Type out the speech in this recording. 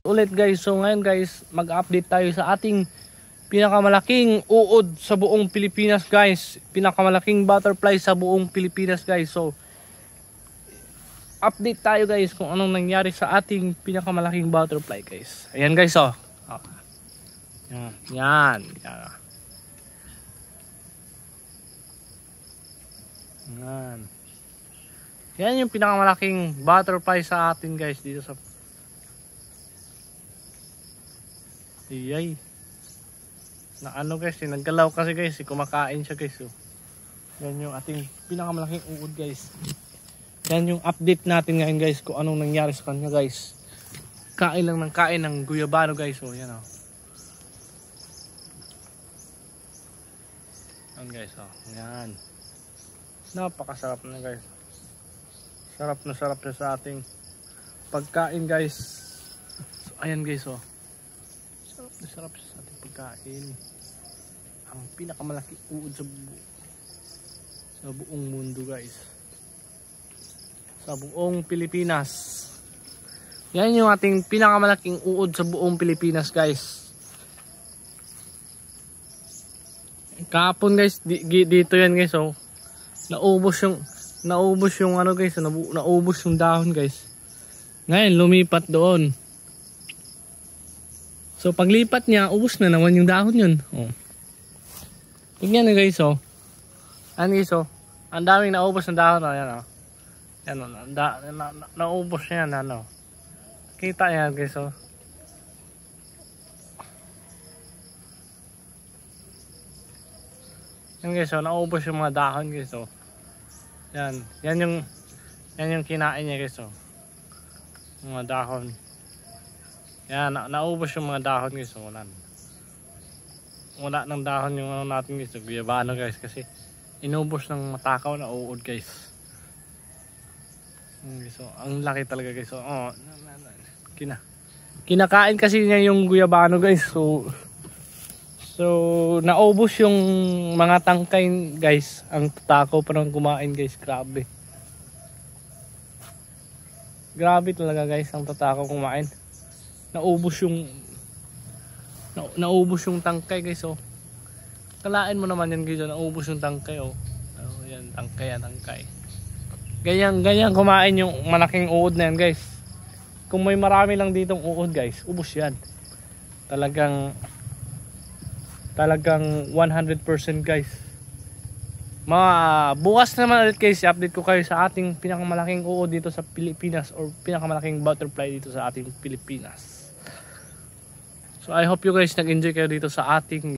Ulit guys, so ngayon guys, mag-update tayo sa ating pinakamalaking uod sa buong Pilipinas guys. Pinakamalaking butterfly sa buong Pilipinas guys. So, update tayo guys kung anong nangyari sa ating pinakamalaking butterfly guys. Ayan guys oh. Yan. Yan yung pinakamalaking butterfly sa atin guys dito sa Iyay. Na ano guys, naggalaw kasi guys, kumakain siya guys. Oh. Yan yung ating pinakamalaking uod guys. Yan yung update natin ngayon guys kung anong nangyari sa kanya guys. Kain lang ng kain ng guyabano guys. Oh, yan oh. Yan guys oh. Yan. Napakasarap na guys. Sarap na sa ating pagkain guys. So, ayan guys oh. Sarap sa ating pagkain. Ang pinakamalaki uod sa buong mundo guys. Sa buong Pilipinas. Yan yung ating pinakamalaking uod sa buong Pilipinas guys. Kahapon guys, dito yan guys oh. Naubos yung ano guys, naubos yung dahon guys. Ngayon lumipat doon. So paglipat niya, ubos na naman yung dahon yun. Oh. Tingnan nyo guys oh. Ano guys oh. Ang daming naubos ng dahon oh. Yan oh. Yan oh. Naubos niya yan ano. Kita yan guys oh. Yan guys oh. Naubos yung mga dahon guys oh. Yan. Yan yung kinain niya guys oh. Mga dahon. Yan, naubos yung mga dahon guys. Wala ng dahon yung ano natin guys. Guyabano guys. Kasi inubos ng matakaw na uod guys. So, ang laki talaga guys. So, oh, kinakain kasi niya yung guyabano guys. So naubos yung mga tangkay guys. Ang tatakaw pa ng kumain guys. Grabe. Grabe talaga guys ang tatakaw kumain. Naubos yung tangkay guys oh. Kalain mo naman yan guys, naubos yung tangkay oh. Oh yan, tangkay. Ganyan kumain yung malaking uod na yan guys. Kung may marami lang ditong uod guys, ubos yan. Talagang 100% guys. Bukas naman ulit guys, update ko kayo sa ating pinakamalaking uod dito sa Pilipinas or pinakamalaking butterfly dito sa ating Pilipinas. So I hope you guys nag-enjoy kayo dito sa ating